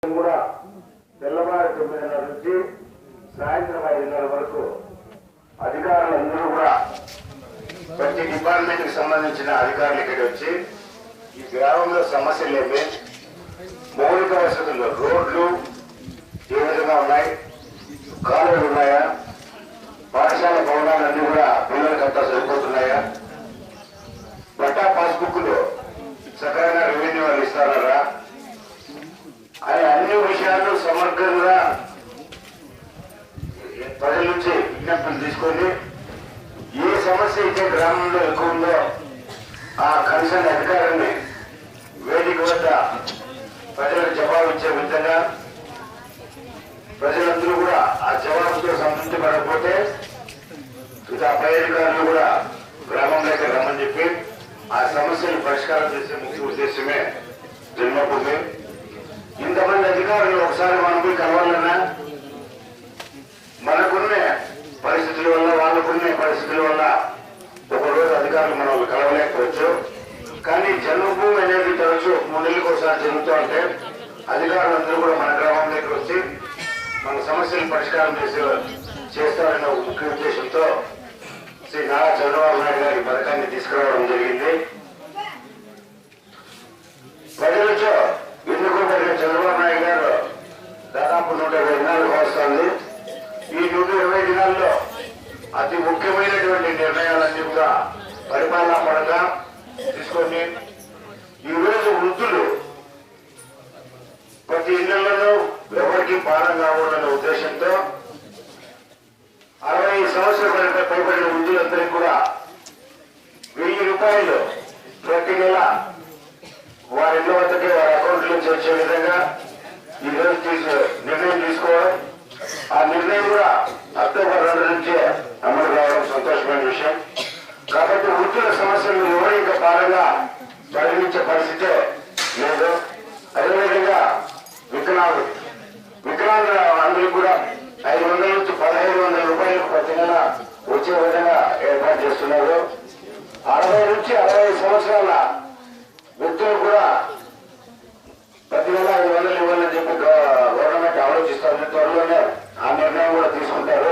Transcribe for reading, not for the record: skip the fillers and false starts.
కూడా తెల్లవారు 9:30 నుంచి సాయంత్రం 5:30 వరకు అధికారులందరూ కూడా ప్రతి డిపార్ట్మెంట్ కి సంబంధించిన అధికారులు ఇక్కడికి వచ్చి ఈ గ్రామంలో సమస్యలు ఏమి, మౌలిక వసతులు, రోడ్లు ఏ విధంగా ఉన్నాయి, కాలువలు ఉన్నాయా, పాఠశాల భవనాలన్నీ కూడా పిల్లలకంతా సరిపోతున్నాయా, పట్టా పాస్బుక్లు సకాలంగా రెవెన్యూ వాళ్ళు ఇస్తారా అని అన్ని విషయాలు సమగ్రంగా ప్రజల నుంచి విజ్ఞప్తులు తీసుకొని ఏ సమస్య అయితే గ్రామంలో ఎక్కువ ఉందో ఆ కన్సర్న్ అధికారాన్ని వేదిక వద్ద ప్రజలకు జవాబు ఇచ్చే విధంగా ప్రజలందరూ కూడా ఆ జవాబుతో సంతృప్తి పడకపోతే ఇక పై అధికారులు కూడా గ్రామంలోకి రమ్మని చెప్పి ఆ సమస్యలు పరిష్కారం చేసే ముఖ్య ఉద్దేశమే జన్మభూమి. ఇంతమంది అధికారులు ఒకసారి మనం పోయి కలవాలన్నా మనకున్న పరిస్థితుల వల్ల, వాళ్ళకున్న పరిస్థితుల వల్ల ఒకరోజు అధికారులు మనం కలవలేకపోవచ్చు. కానీ జన్మభూమి అనేది తరచు 3 నెలలకు ఒకసారి జరుగుతూ ఉంటే అధికారులందరూ కూడా మన గ్రామంలోకి వచ్చి మన సమస్యలు పరిష్కారం చేస్తారన్న ఒక ముఖ్య ఉద్దేశంతో శ్రీ నారా చంద్రబాబు నాయుడు గారి పథకాన్ని తీసుకురావడం జరిగింది. ప్రజలతో ఎన్నుకోబడిన చంద్రబాబు నాయుడు గారు దాదాపు 120 దినాలకు వస్తుంది. ఈ 120 దినాల్లో అతి ముఖ్యమైనటువంటి నిర్ణయాలన్నీ కూడా పరిపాలనా పరంగా తీసుకొని ఈరోజు వృద్ధులు ప్రతి ఇళ్లలో ఎవరికి భారం కాకూడదన్న ఉద్దేశంతో 60 సంవత్సరాల పైబడిన వృద్ధులందరికీ కూడా 1000 రూపాయలు ప్రతి నెల వారి ఇళ్ల వద్దకే వారి అకౌంట్ నుంచి వచ్చే విధంగా ఈ రోజు నిర్ణయం తీసుకోవడం, ఆ నిర్ణయం కూడా అక్టోబర్ 2 నుంచే అమలు కావడం సంతోషమైన విషయం. కాబట్టి వృద్ధుల సమస్యలు ఎవరు ఇంకా భారంగా పరిగణించే పరిస్థితే లేదు. అదేవిధంగా వికలాంగుల అందరికీ కూడా 500 నుంచి 1500 రూపాయలకు ప్రతి నెల వచ్చే విధంగా ఏర్పాటు చేస్తున్నారు. 60 నుంచి 65 సంవత్సరాల వ్యక్తులు కూడా ప్రతి నెల 500 ఇవ్వాలని చెప్పి గవర్నమెంట్ ఆలోచిస్తారు. త్వరలోనే ఆ నిర్ణయం కూడా తీసుకుంటారు.